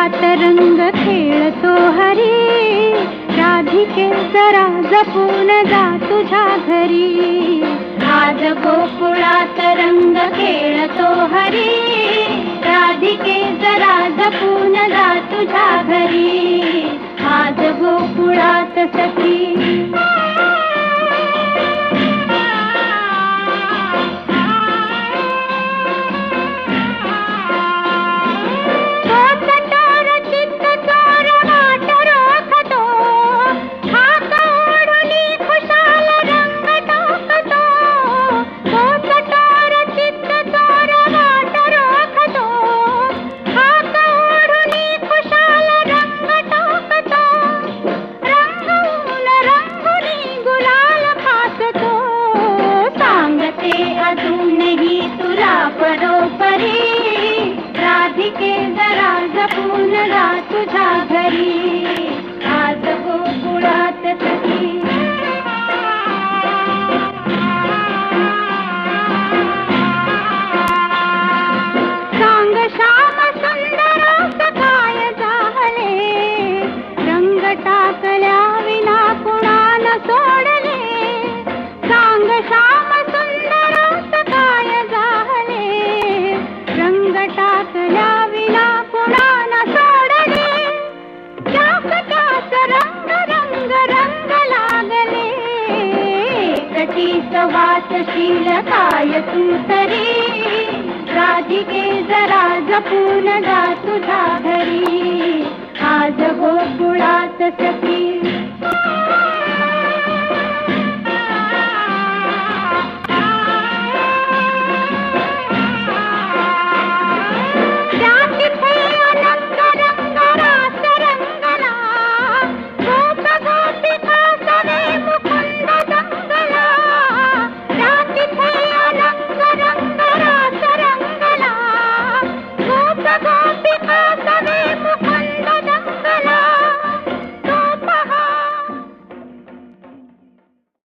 गोकुळात रंग खेळतो हरी, राधिके जरा जपून जा तुझ्या घरी. आज गोकुळात रंग खेळतो हरी, राधिके जरा जपून जा तुझ्या घरी. आज गोकुळात सखी अजूनही तुला बरोबरी, राधिके जरा जपून जा तुझ्या घरी. आज गोकुळात सखी सांग श्याम सुंदर काय झाले, रंग टाकल्या विना कुणान सोडले. सांग श्याम टाकल्या विना कुणाला सोडले. त्यास त्यास रंग रंग रंग लागले, कटीस वाचशील काय तू तरी, राधिके जरा जपून जा तुझ्या घरी. आज गोकुळात सखी